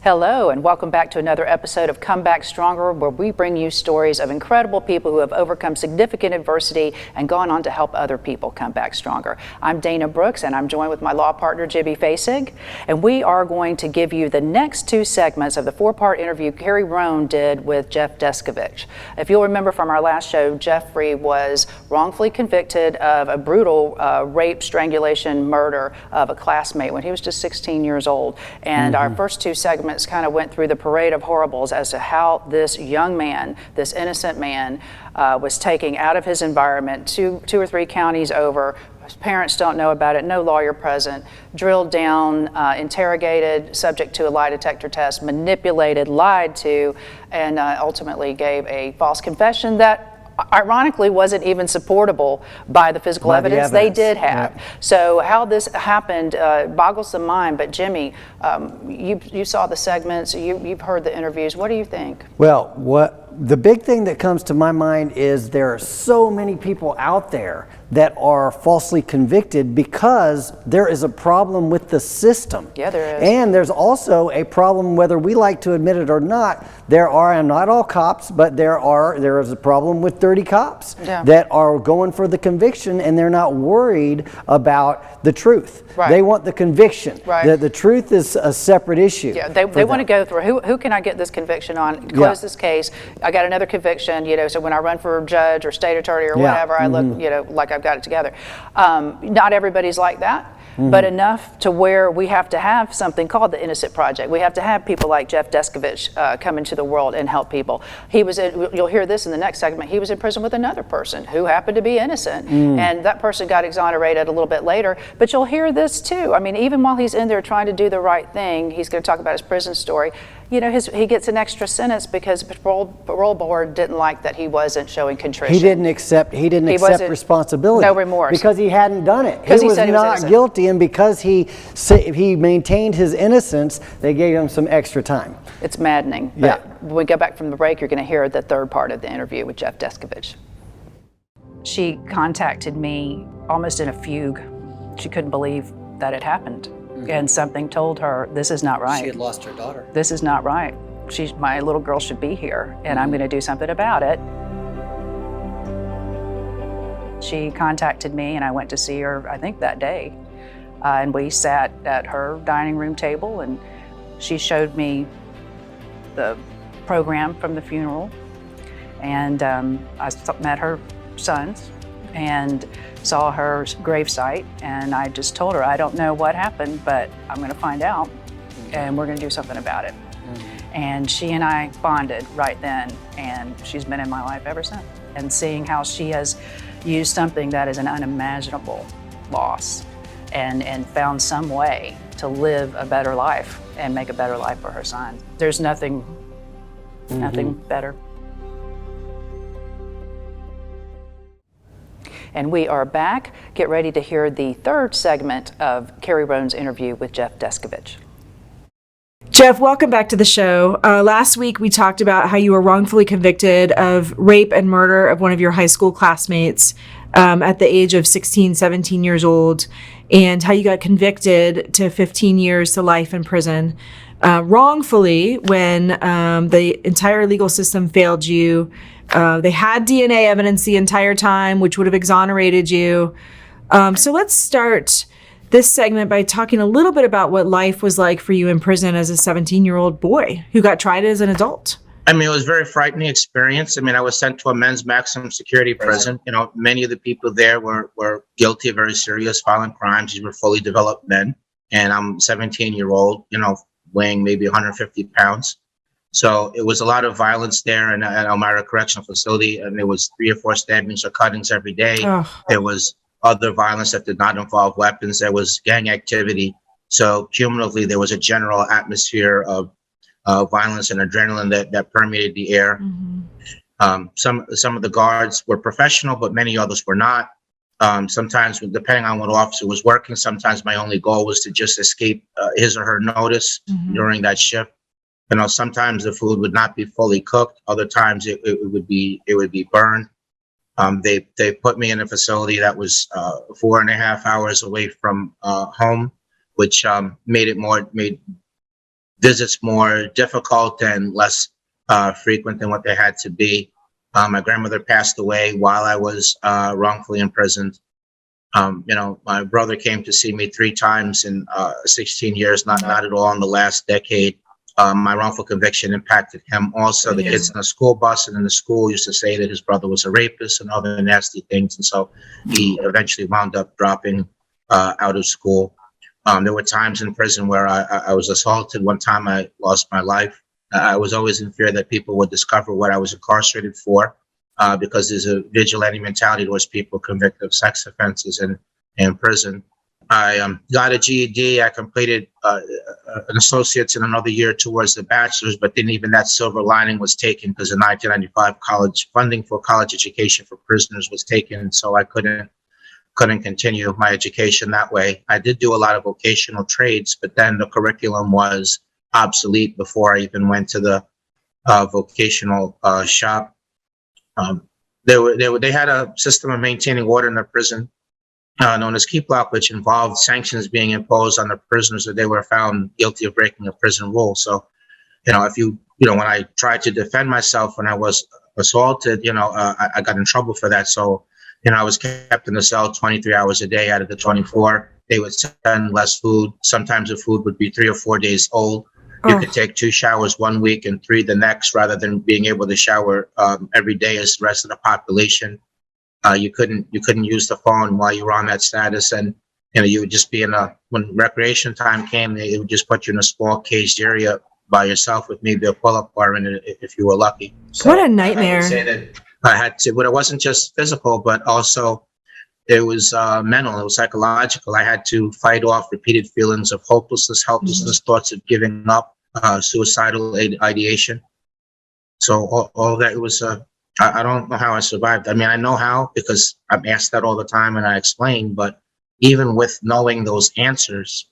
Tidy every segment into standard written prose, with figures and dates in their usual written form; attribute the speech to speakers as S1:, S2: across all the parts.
S1: Hello, and welcome back to another episode of Come Back Stronger, where we bring you stories of incredible people who have overcome significant adversity and gone on to help other people come back stronger. I'm Dana Brooks, and I'm joined with my law partner, Jeffery Fasig, and we are going to give you the next two segments of the four-part interview Carrie Roan did with Jeffery Deskovic. If you'll remember from our last show, Jeffrey was wrongfully convicted of a brutal rape, strangulation, murder of a classmate when he was just 16 years old. And our first two segments kind of went through the parade of horribles as to how this young man, this innocent man, was taken out of his environment two or three counties over. His parents don't know about it, no lawyer present, drilled down, interrogated, subject to a lie detector test, manipulated, lied to, and ultimately gave a false confession that ironically wasn't even supportable by the physical evidence they did have. Yep. So how this happened boggles the mind. But Jimmy, you saw the segments, you've heard the interviews. What do you think?
S2: Well, the big thing that comes to my mind is there are so many people out there that are falsely convicted because there is a problem with the system.
S1: Yeah, there is.
S2: And there's also a problem, whether we like to admit it or not, there are, and not all cops, but there is a problem with dirty cops that are going for the conviction, and they're not worried about the truth.
S1: Right.
S2: They want the conviction.
S1: Right.
S2: The truth is a separate issue.
S1: Yeah, they want to go through, who can I get this conviction on, close this case, I got another conviction, so when I run for judge or state attorney or whatever, I look, like I've got it together. Not everybody's like that. But enough to where we have to have something called the Innocent Project. We have to have people like Jeffery Deskovic come into the world and help people. You'll hear this in the next segment, he was in prison with another person who happened to be innocent, and that person got exonerated a little bit later. But you'll hear this too. I mean, even while he's in there trying to do the right thing, he's going to talk about his prison story. He gets an extra sentence because the parole board didn't like that he wasn't showing contrition.
S2: He didn't accept responsibility.
S1: No remorse.
S2: Because he hadn't done it.
S1: He was not
S2: guilty, and because he maintained his innocence, they gave him some extra time.
S1: It's maddening. But when we go back from the break, you're going to hear the third part of the interview with Jeffery Deskovic. She contacted me almost in a fugue. She couldn't believe that it happened. And something told her, this is not right.
S2: She had lost her daughter.
S1: This is not right. My little girl should be here, and I'm going to do something about it. She contacted me, and I went to see her, I think that day. And we sat at her dining room table, and she showed me the program from the funeral. And I met her sons and saw her gravesite, and I just told her, I don't know what happened, but I'm going to find out, and we're going to do something about it. And she and I bonded right then, and she's been in my life ever since. And seeing how she has used something that is an unimaginable loss and found some way to live a better life and make a better life for her son. There's nothing better. And we are back. Get ready to hear the third segment of Carrie Roan's interview with Jeffery Deskovic.
S3: Jeff, welcome back to the show. Last week we talked about how you were wrongfully convicted of rape and murder of one of your high school classmates at the age of 16, 17 years old, and how you got convicted to 15 years to life in prison wrongfully when the entire legal system failed you. They had DNA evidence the entire time, which would have exonerated you. So let's start this segment by talking a little bit about what life was like for you in prison as a 17-year-old boy who got tried as an adult.
S4: I mean, it was a very frightening experience. I mean, I was sent to a men's maximum security prison. Many of the people there were guilty of very serious violent crimes. These were fully developed men. And I'm 17-year-old, weighing maybe 150 pounds. So it was a lot of violence there in Elmira Correctional Facility, and there was 3 or 4 stabbings or cuttings every day. There was other violence that did not involve weapons. There was gang activity. So cumulatively, there was a general atmosphere of violence and adrenaline that permeated the air. Some of the guards were professional, but many others were not. Sometimes, depending on what officer was working, sometimes my only goal was to just escape his or her notice during that shift. Sometimes the food would not be fully cooked. Other times it would be burned. They put me in a facility that was 4.5 hours away from home, which made visits more difficult and less frequent than what they had to be. My grandmother passed away while I was wrongfully imprisoned. My brother came to see me 3 times in 16 years, not at all in the last decade. My wrongful conviction impacted him also. The kids in the school bus and in the school used to say that his brother was a rapist and other nasty things. And so he eventually wound up dropping out of school. There were times in prison where I was assaulted. One time I lost my life. I was always in fear that people would discover what I was incarcerated for, because there's a vigilante mentality towards people convicted of sex offenses in prison. I got a GED. I completed an associate's in another year towards the bachelor's, but then even that silver lining was taken because in 1995, college funding for college education for prisoners was taken, so I couldn't continue my education that way. I did do a lot of vocational trades, but then the curriculum was obsolete before I even went to the vocational shop. They had a system of maintaining order in the prison known as Keep Lock, which involved sanctions being imposed on the prisoners if they were found guilty of breaking a prison rule. So, when I tried to defend myself when I was assaulted, I got in trouble for that. So, I was kept in the cell 23 hours a day out of the 24. They would send less food. Sometimes the food would be 3 or 4 days old. You could take 2 showers one week and 3 the next, rather than being able to shower every day as the rest of the population. You couldn't use the phone while you were on that status, and you would just be when recreation time came, they would just put you in a small caged area by yourself with maybe a pull-up bar in it if you were lucky. So
S3: what a nightmare!
S4: I would say that I had to, but it wasn't just physical, but also it was mental, it was psychological. I had to fight off repeated feelings of hopelessness, helplessness, thoughts of giving up, suicidal ideation. So all of that, it was I don't know how I survived. I mean, I know how because I'm asked that all the time and I explain, but even with knowing those answers,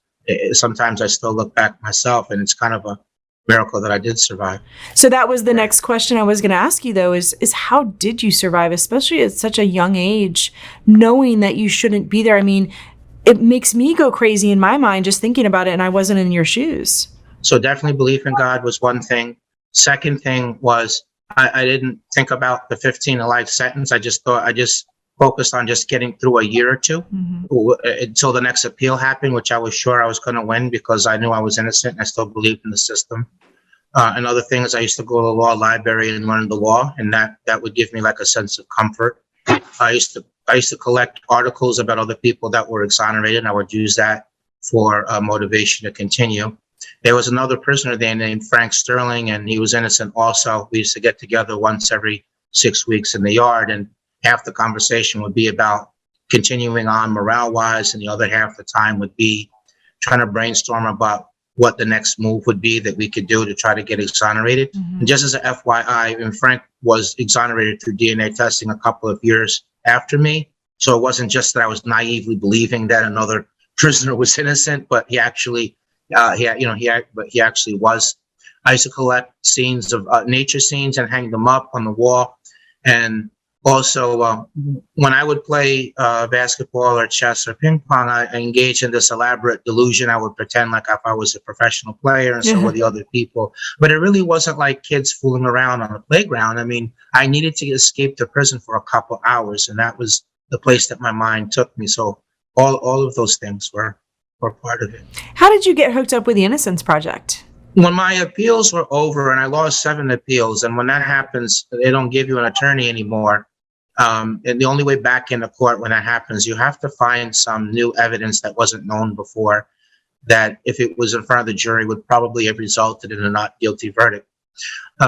S4: sometimes I still look back myself and it's kind of a miracle that I did survive.
S3: So that was the next question I was going to ask you, though, is how did you survive, especially at such a young age, knowing that you shouldn't be there? I mean, it makes me go crazy in my mind just thinking about it, and I wasn't in your shoes.
S4: So definitely belief in God was one thing. Second thing was I didn't think about the 15 to life sentence. I just focused on just getting through a year or two until the next appeal happened, which I was sure I was going to win because I knew I was innocent. And I still believed in the system. Another thing is I used to go to the law library and learn the law, and that would give me like a sense of comfort. I used to collect articles about other people that were exonerated, and I would use that for motivation to continue. There was another prisoner there named Frank Sterling, and he was innocent also. We used to get together once every 6 weeks in the yard, and half the conversation would be about continuing on morale-wise, and the other half the time would be trying to brainstorm about what the next move would be that we could do to try to get exonerated. And just as an FYI, and Frank was exonerated through DNA testing a couple of years after me, so it wasn't just that I was naively believing that another prisoner was innocent, but he actually he actually was. I used to collect scenes of nature scenes and hang them up on the wall. And also, when I would play basketball or chess or ping pong, I engaged in this elaborate delusion. I would pretend like if I was a professional player and so were the other people. But it really wasn't like kids fooling around on the playground. I mean, I needed to escape the prison for a couple hours, and that was the place that my mind took me. So all of those things were part of it.
S3: How did you get hooked up with the Innocence Project?
S4: When my appeals were over, and I lost 7 appeals, and when that happens, they don't give you an attorney anymore. And the only way back into court when that happens, you have to find some new evidence that wasn't known before, that if it was in front of the jury would probably have resulted in a not guilty verdict.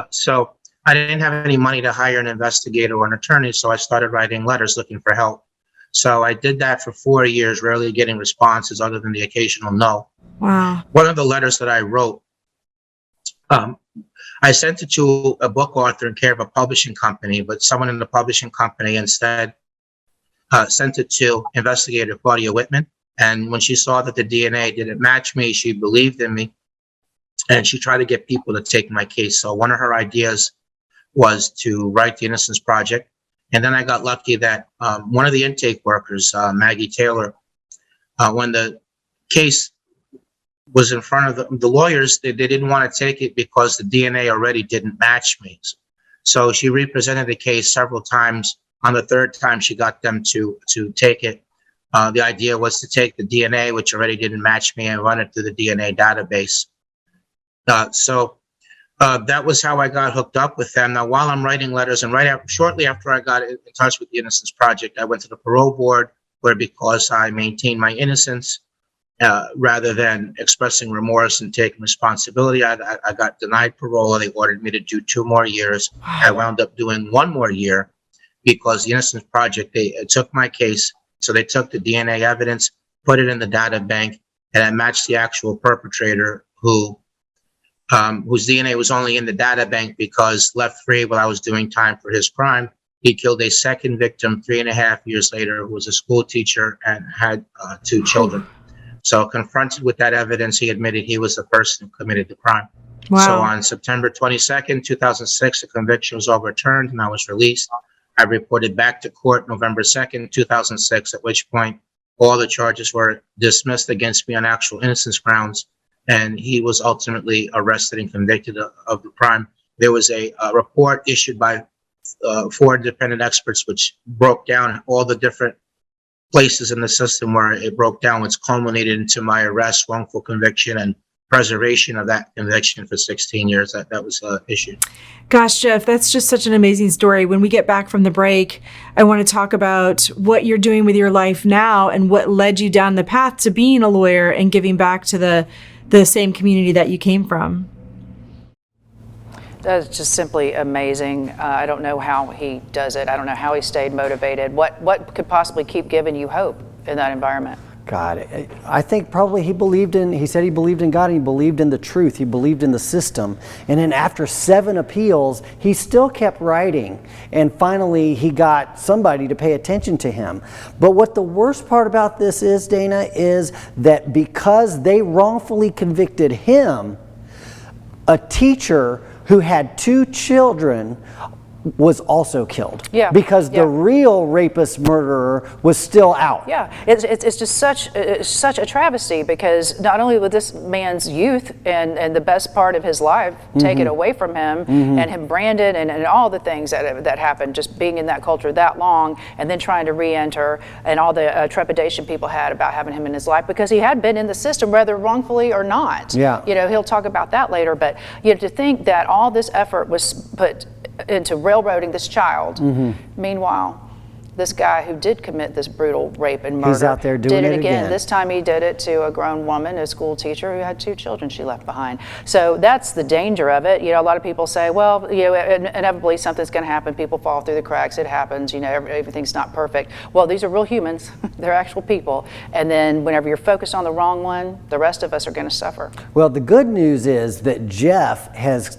S4: So I didn't have any money to hire an investigator or an attorney, so I started writing letters looking for help. So I did that for 4 years, rarely getting responses other than the occasional no.
S3: Wow.
S4: One of the letters that I wrote, I sent it to a book author in care of a publishing company, but someone in the publishing company instead sent it to investigator Claudia Whitman. And when she saw that the DNA didn't match me, she believed in me, and she tried to get people to take my case. So one of her ideas was to write the Innocence Project. And then I got lucky that one of the intake workers, Maggie Taylor, when the case was in front of the lawyers. They didn't want to take it because the DNA already didn't match me. So she represented the case several times. On the third time, she got them to take it. The idea was to take the DNA, which already didn't match me, and run it through the DNA database. So that was how I got hooked up with them. Now, while I'm writing letters, and shortly after I got in touch with the Innocence Project, I went to the parole board, where because I maintained my innocence, rather than expressing remorse and taking responsibility, I got denied parole. They ordered me to do 2 more years. I wound up doing 1 more year because the Innocence Project, they took my case. So they took the DNA evidence, put it in the data bank, and I matched the actual perpetrator whose DNA was only in the data bank because left free while I was doing time for his crime. He killed a second victim 3.5 years later, who was a school teacher and had 2 children. So confronted with that evidence, he admitted he was the person who committed the crime.
S3: Wow.
S4: So on September 22nd, 2006, the conviction was overturned and I was released. I reported back to court November 2nd, 2006, at which point all the charges were dismissed against me on actual innocence grounds, and he was ultimately arrested and convicted of the crime. There was a report issued by 4 independent experts which broke down all the different places in the system where it broke down, which culminated into my arrest, wrongful conviction, and preservation of that conviction for 16 years. That was issued.
S3: Gosh, Jeff, that's just such an amazing story. When we get back from the break, I want to talk about what you're doing with your life now and what led you down the path to being a lawyer and giving back to the same community that you came from.
S1: That's just simply amazing. I don't know how he does it. I don't know how he stayed motivated. What could possibly keep giving you hope in that environment?
S2: God, I think probably he said he believed in God, and he believed in the truth, he believed in the system. And then after 7 appeals, he still kept writing. And finally, he got somebody to pay attention to him. But what the worst part about this is, Dana, is that because they wrongfully convicted him, a teacher who had 2 children was also killed.
S1: Yeah.
S2: Because the real rapist murderer was still out.
S1: Yeah, it's just such a travesty, because not only with this man's youth and the best part of his life taken away from him, and him branded and all the things that happened, just being in that culture that long and then trying to re-enter, and all the trepidation people had about having him in his life because he had been in the system, whether wrongfully or not.
S2: Yeah.
S1: You know, he'll talk about that later, but you know, to think that all this effort was put into railroading this child. Meanwhile, this guy who did commit this brutal rape and murder
S2: He's out there doing
S1: did
S2: it again.
S1: This time he did it to a grown woman, a school teacher who had 2 children she left behind. So that's the danger of it. You know, a lot of people say, well, you know, inevitably something's going to happen. People fall through the cracks. It happens. You know, everything's not perfect. Well, these are real humans. They're actual people. And then whenever you're focused on the wrong one, the rest of us are going to suffer.
S2: Well, the good news is that Jeff has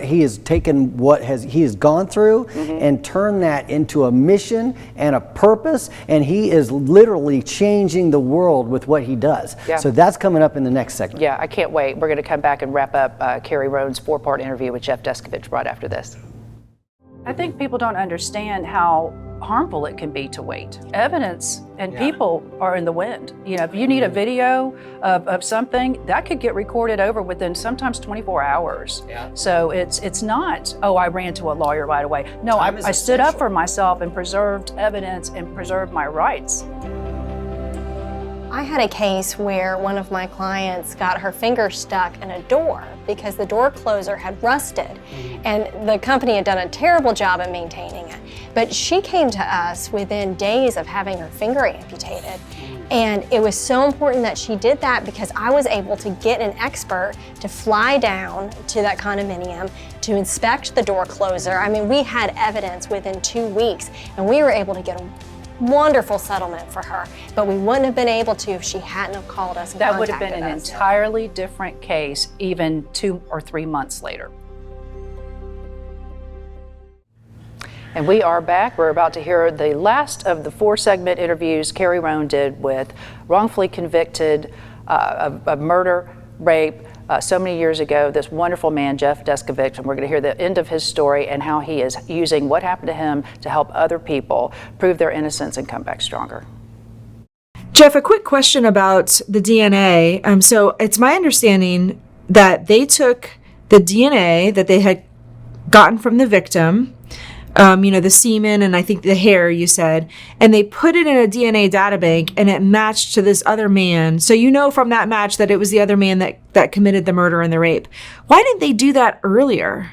S2: he has taken what he has gone through and turned that into a mission and a purpose, and he is literally changing the world with what he does.
S1: Yeah.
S2: So that's coming up in the next segment.
S1: Yeah, I can't wait. We're going to come back and wrap up Carrie Roan's 4-part interview with Jeff Deskovic right after this. I think people don't understand how harmful it can be to wait. Evidence and people are in the wind. You know, if you need a video of something, that could get recorded over within sometimes 24 hours. Yeah. So it's not, oh, I ran to a lawyer right away. No, I stood up for myself and preserved evidence and preserved my rights.
S5: I had a case where one of my clients got her finger stuck in a door because the door closer had rusted, and the company had done a terrible job at maintaining it. But she came to us within days of having her finger amputated. And it was so important that she did that because I was able to get an expert to fly down to that condominium to inspect the door closer. I mean, we had evidence within 2 weeks, and we were able to get a wonderful settlement for her, but we wouldn't have been able to if she hadn't have called us and
S1: That would have been
S5: contacted
S1: an
S5: us.
S1: entirely different case even 2 or 3 months later. And we are back. We're about to hear the last of the 4-segment interviews Carrie Roan did with wrongfully convicted of murder, rape, so many years ago, this wonderful man, Jeff Deskovic, and we're going to hear the end of his story and how he is using what happened to him to help other people prove their innocence and come back stronger.
S3: Jeff, a quick question about the DNA. So it's my understanding that they took the DNA that they had gotten from the victim, the semen and I think the hair, you said, and they put it in a DNA data bank and it matched to this other man. So you know from that match that it was the other man that committed the murder and the rape. Why didn't they do that earlier?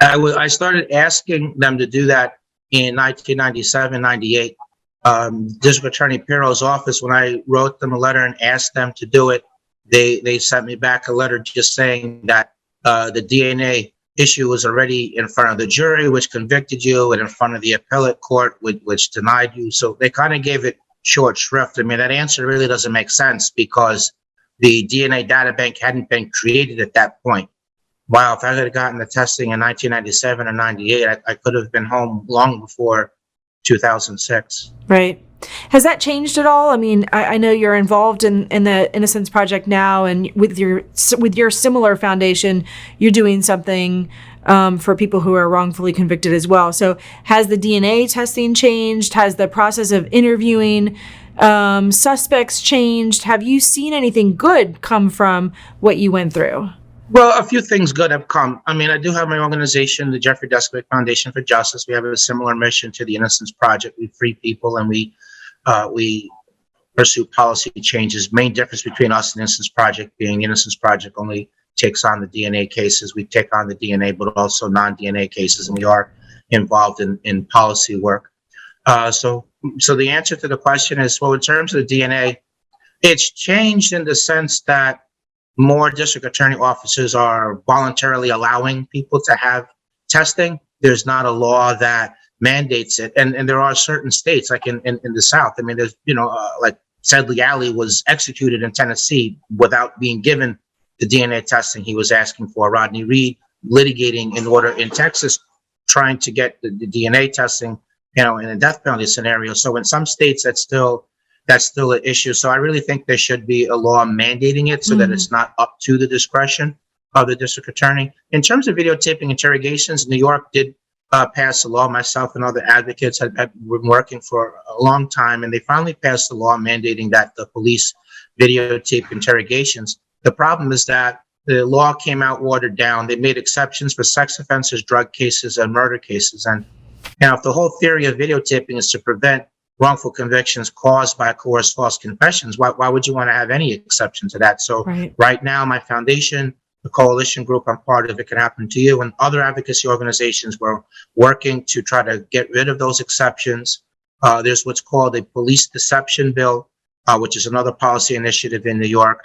S4: I started asking them to do that in 1997, 98. District Attorney Pirro's office, when I wrote them a letter and asked them to do it, they sent me back a letter just saying that the DNA issue was already in front of the jury, which convicted you, and in front of the appellate court, which denied you. So they kind of gave it short shrift. I mean, that answer really doesn't make sense because the DNA data bank hadn't been created at that point. Wow, if I had gotten the testing in 1997 or 98, I could have been home long before 2006.
S3: Right. Has that changed at all? I mean, I know you're involved in the Innocence Project now, and with your similar foundation, you're doing something for people who are wrongfully convicted as well. So has the DNA testing changed? Has the process of interviewing suspects changed? Have you seen anything good come from what you went through?
S4: Well, a few things good have come. I mean, I do have my organization, the Jeffery Deskovic Foundation for Justice. We have a similar mission to the Innocence Project. We free people and we pursue policy changes. Main difference between us and the Innocence Project being the Innocence Project only takes on the DNA cases. We take on the DNA, but also non-DNA cases, and we are involved in policy work. So the answer to the question is, well, in terms of the DNA, it's changed in the sense that more district attorney offices are voluntarily allowing people to have testing. There's not a law that mandates it. And there are certain states, like in the South. I mean, there's, like Sedley Alley was executed in Tennessee without being given the DNA testing he was asking for. Rodney Reed litigating in Texas, trying to get the DNA testing, in a death penalty scenario. So in some states, that's still an issue. So I really think there should be a law mandating it so that it's not up to the discretion of the district attorney. In terms of videotaping interrogations, New York did pass a law. Myself and other advocates had been working for a long time, and they finally passed a law mandating that the police videotape interrogations. The problem is that the law came out watered down. They made exceptions for sex offenses, drug cases, and murder cases. And if the whole theory of videotaping is to prevent wrongful convictions caused by coerced false confessions, why would you want to have any exception to that? So right now, my foundation, the coalition group I'm part of, It Can Happen to You, and other advocacy organizations were working to try to get rid of those exceptions. There's what's called a police deception bill, which is another policy initiative in New York,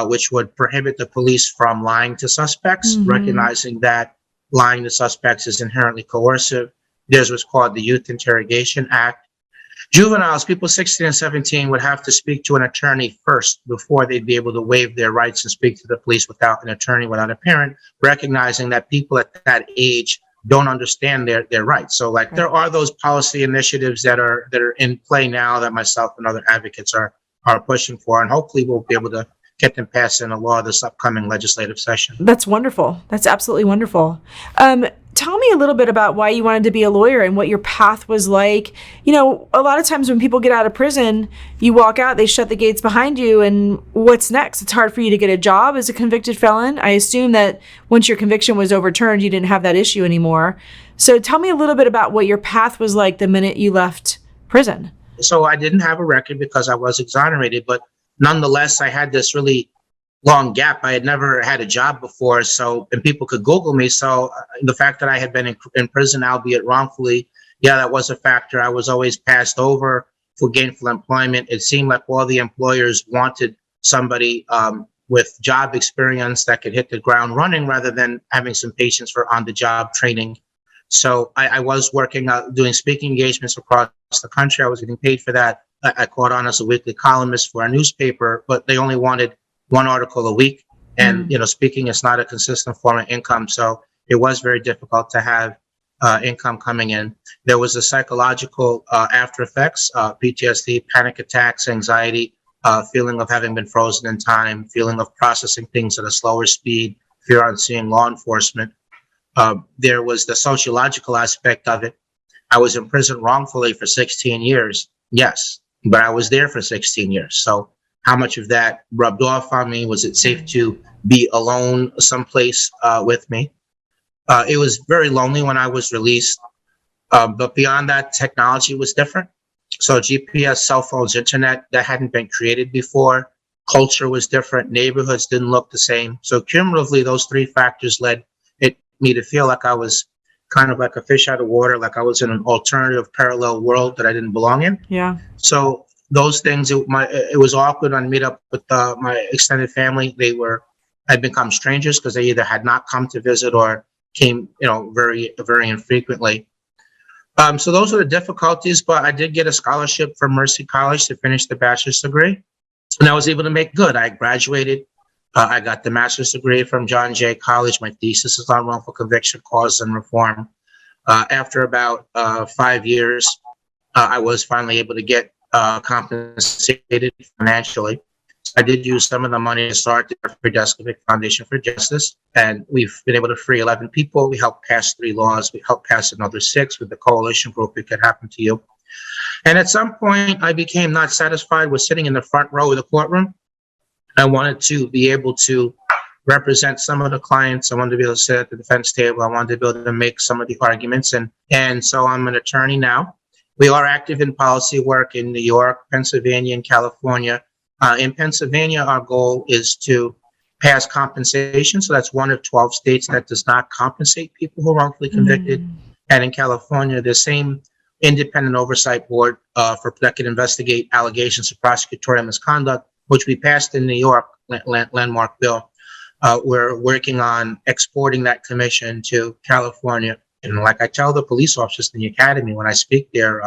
S4: which would prohibit the police from lying to suspects, recognizing that lying to suspects is inherently coercive. There's what's called the Youth Interrogation Act. Juveniles, people 16 and 17, would have to speak to an attorney first before they'd be able to waive their rights and speak to the police without an attorney, without a parent, recognizing that people at that age don't understand their rights. So there are those policy initiatives that are in play now that myself and other advocates are pushing for, and hopefully we'll be able to get them passed in a law this upcoming legislative session.
S3: That's wonderful. That's absolutely wonderful. Tell me a little bit about why you wanted to be a lawyer and what your path was like. A lot of times when people get out of prison, you walk out, they shut the gates behind you, and what's next? It's hard for you to get a job as a convicted felon. I assume that once your conviction was overturned, you didn't have that issue anymore. So tell me a little bit about what your path was like the minute you left prison.
S4: So I didn't have a record because I was exonerated, but nonetheless, I had this really long gap. I had never had a job before, and people could Google me. So the fact that I had been in prison, albeit wrongfully, that was a factor. I was always passed over for gainful employment. It seemed like all the employers wanted somebody with job experience that could hit the ground running rather than having some patience for on-the-job training. So I was working, doing speaking engagements across the country. I was getting paid for that. I caught on as a weekly columnist for a newspaper, but they only wanted one article a week. And, speaking is not a consistent form of income. So it was very difficult to have income coming in. There was the psychological after effects, PTSD, panic attacks, anxiety, feeling of having been frozen in time, feeling of processing things at a slower speed, fear on seeing law enforcement. There was the sociological aspect of it. I was in prison wrongfully for 16 years. Yes, but I was there for 16 years. So how much of that rubbed off on me? Was it safe to be alone someplace with me? It was very lonely when I was released. But beyond that, technology was different. So GPS, cell phones, internet, that hadn't been created before. Culture was different. Neighborhoods didn't look the same. So cumulatively, those three factors led me to feel like I was kind of like a fish out of water, like I was in an alternative parallel world that I didn't belong in.
S3: Yeah.
S4: So those things, it was awkward when I meet up with my extended family. I'd become strangers because they either had not come to visit or came, very, very infrequently. So those are the difficulties, but I did get a scholarship from Mercy College to finish the bachelor's degree, and I was able to make good. I graduated. I got the master's degree from John Jay College. My thesis is on wrongful conviction, causes, and reform. After about 5 years, I was finally able to get compensated financially. I did use some of the money to start the Jeffery Deskovic Foundation for Justice, and we've been able to free 11 people. We helped pass 3 laws. We helped pass another 6 with the coalition group. It Could Happen to You. And at some point, I became not satisfied with sitting in the front row of the courtroom. I wanted to be able to represent some of the clients. I wanted to be able to sit at the defense table. I wanted to be able to make some of the arguments. And so I'm an attorney now. We are active in policy work in New York, Pennsylvania, and California. In Pennsylvania, our goal is to pass compensation. So that's one of 12 states that does not compensate people who are wrongfully convicted. And in California, the same independent oversight board that can investigate allegations of prosecutorial misconduct, which we passed in New York, landmark bill. We're working on exporting that commission to California. And like I tell the police officers in the academy when I speak there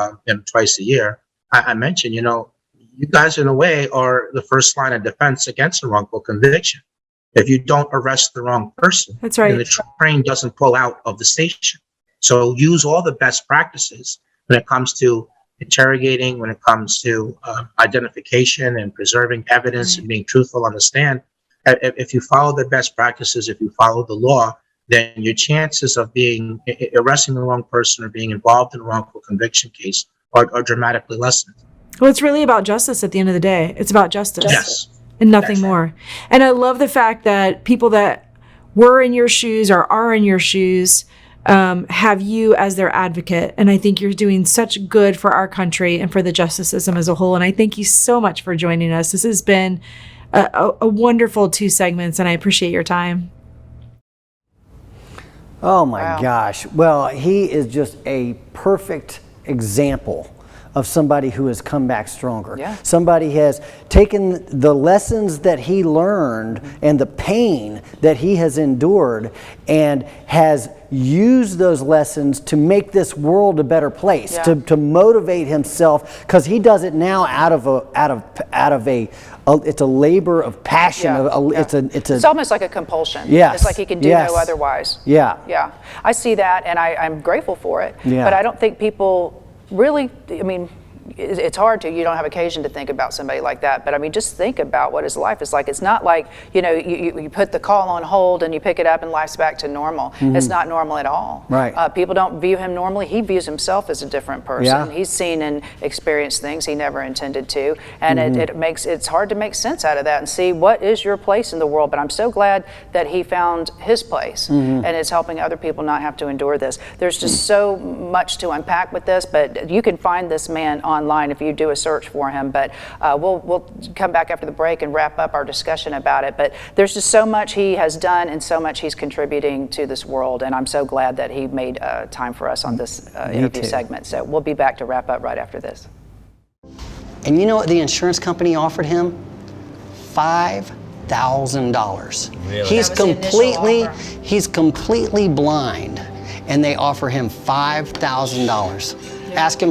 S4: twice a year, I mention, you guys in a way are the first line of defense against a wrongful conviction. If you don't arrest the wrong person,
S3: that's right,
S4: then the train doesn't pull out of the station. So use all the best practices when it comes to interrogating, when it comes to identification and preserving evidence and being truthful on the stand. If you follow the best practices, if you follow the law, then your chances of arresting the wrong person or being involved in a wrongful conviction case are dramatically lessened.
S3: Well, it's really about justice at the end of the day. It's about justice.
S4: Yes.
S3: And nothing more. And I love the fact that people that were in your shoes or are in your shoes have you as their advocate. And I think you're doing such good for our country and for the justice system as a whole. And I thank you so much for joining us. This has been a wonderful 2 segments, and I appreciate your time.
S2: Oh my gosh. Well, he is just a perfect example of somebody who has come back stronger.
S1: Yeah.
S2: Somebody has taken the lessons that he learned and the pain that he has endured and has used those lessons to make this world a better place, to motivate himself, because he does it now out of a it's a labor of passion. It's
S1: almost like a compulsion.
S2: Yes.
S1: It's like he can do no otherwise.
S2: Yeah.
S1: Yeah. I see that, and I'm grateful for it.
S2: Yeah.
S1: But I don't think people really, it's hard to, you don't have occasion to think about somebody like that, but just think about what his life is like. It's not like, you put the call on hold and you pick it up and life's back to normal. Mm-hmm. It's not normal at all.
S2: Right.
S1: People don't view him normally. He views himself as a different person.
S2: Yeah.
S1: He's seen and experienced things he never intended to, and it's hard to make sense out of that and see what is your place in the world. But I'm so glad that he found his place and is helping other people not have to endure this. There's just so much to unpack with this, but you can find this man online if you do a search for him. But we'll come back after the break and wrap up our discussion about it. But there's just so much he has done and so much he's contributing to this world, and I'm so glad that he made time for us on this interview segment. So we'll be back to wrap up right after this.
S6: And you know what the insurance company offered him? $5,000. Really? He's completely blind, and they offer him $5,000. Ask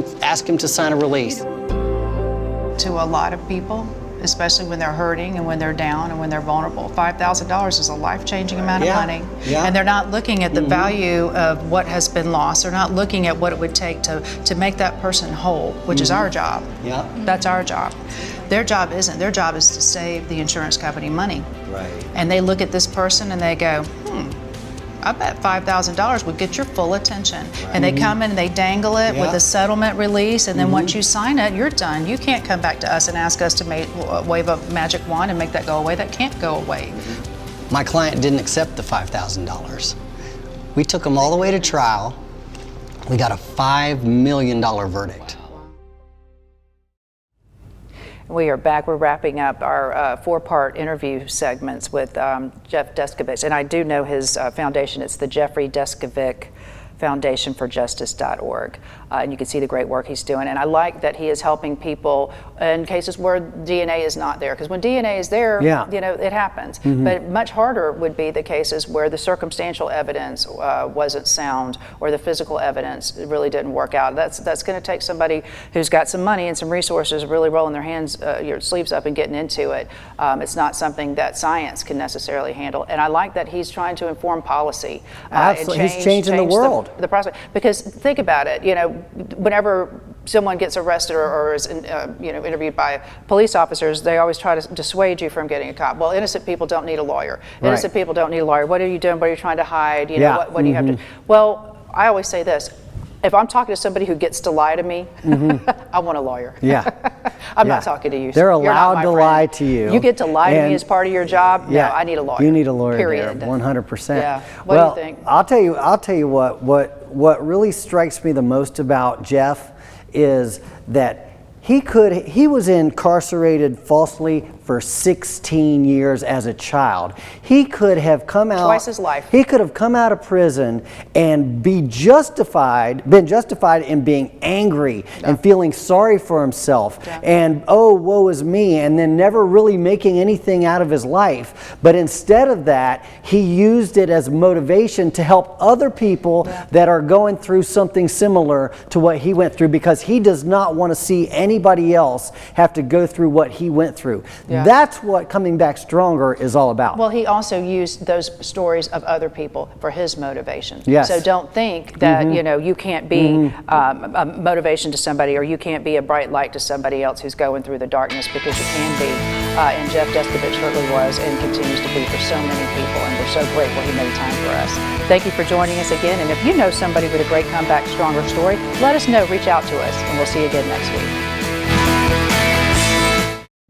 S6: him to sign a release.
S1: To a lot of people, especially when they're hurting and when they're down and when they're vulnerable, $5,000 is a life-changing amount of money. Yeah. And they're not looking at the value of what has been lost. They're not looking at what it would take to make that person whole, which is our job. Yeah. That's our job. Their job isn't. Their job is to save the insurance company money. Right. And they look at this person and they go, I bet $5,000 would get your full attention. And they come in and they dangle it with a settlement release, and then once you sign it, you're done. You can't come back to us and ask us to wave a magic wand and make that go away. That can't go away.
S6: My client didn't accept the $5,000. We took him all the way to trial. We got a $5 million verdict.
S1: We are back. We're wrapping up our four-part interview segments with Jeff Deskovic. And I do know his foundation. It's the Jeffery Deskovic Foundation for Justice.org. And you can see the great work he's doing. And I like that he is helping people in cases where DNA is not there. Because when DNA is there, you know, it happens. But much harder would be the cases where the circumstantial evidence wasn't sound, or the physical evidence really didn't work out. That's going to take somebody who's got some money and some resources really rolling their hands, your sleeves up and getting into it. It's not something that science can necessarily handle. And I like that he's trying to inform policy.
S2: Absolutely, he's changing the world.
S1: The process, because think about it, you know, whenever someone gets arrested or is you know, interviewed by police officers, they always try to dissuade you from getting a cop. Well, innocent people don't need a lawyer. Innocent people don't need a lawyer. What are you doing? What are you trying to hide? You know, what do you have to? Well, I always say this. If I'm talking to somebody who gets to lie to me, I want a lawyer. I'm not talking to you.
S2: They're allowed to lie to you.
S1: You get to lie to me as part of your job? No, I need a lawyer.
S2: You need a lawyer.
S1: Period.
S2: There, 100%.
S1: Yeah. What do you think?
S2: I'll tell you what really strikes me the most about Jeff is that he was incarcerated falsely for 16 years as a child. He could have come out
S1: twice his life.
S2: He could have come out of prison and been justified in being angry and feeling sorry for himself and, oh, woe is me, and then never really making anything out of his life. But instead of that, he used it as motivation to help other people that are going through something similar to what he went through, because he does not want to see anybody else have to go through what he went through. That's what Coming Back Stronger is all about.
S1: Well, he also used those stories of other people for his motivation.
S2: Yes.
S1: So don't think that you know, you can't be a motivation to somebody, or you can't be a bright light to somebody else who's going through the darkness, because you can be. And Jeff Deskovic certainly was and continues to be for so many people, and we're so grateful he made time for us. Thank you for joining us again. And if you know somebody with a great Come Back Stronger story, let us know. Reach out to us, and we'll see you again next week.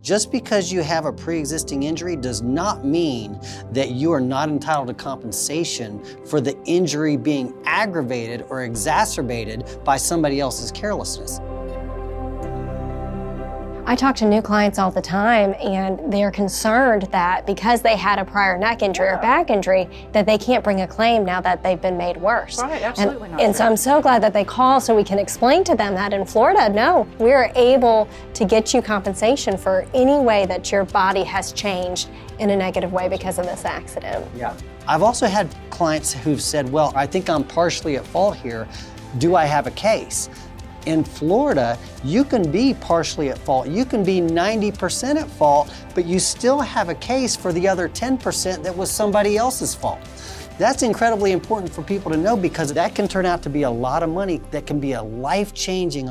S6: Just because you have a pre-existing injury does not mean that you are not entitled to compensation for the injury being aggravated or exacerbated by somebody else's carelessness.
S5: I talk to new clients all the time, and they're concerned that because they had a prior neck injury or back injury, that they can't bring a claim now that they've been made worse.
S1: Right, absolutely not.
S5: And so I'm so glad that they call so we can explain to them that in Florida, no, we're able to get you compensation for any way that your body has changed in a negative way because of this accident.
S6: I've also had clients who've said, well, I think I'm partially at fault here. Do I have a case? In Florida, you can be partially at fault. You can be 90% at fault, but you still have a case for the other 10% that was somebody else's fault. That's incredibly important for people to know, because that can turn out to be a lot of money that can be a life-changing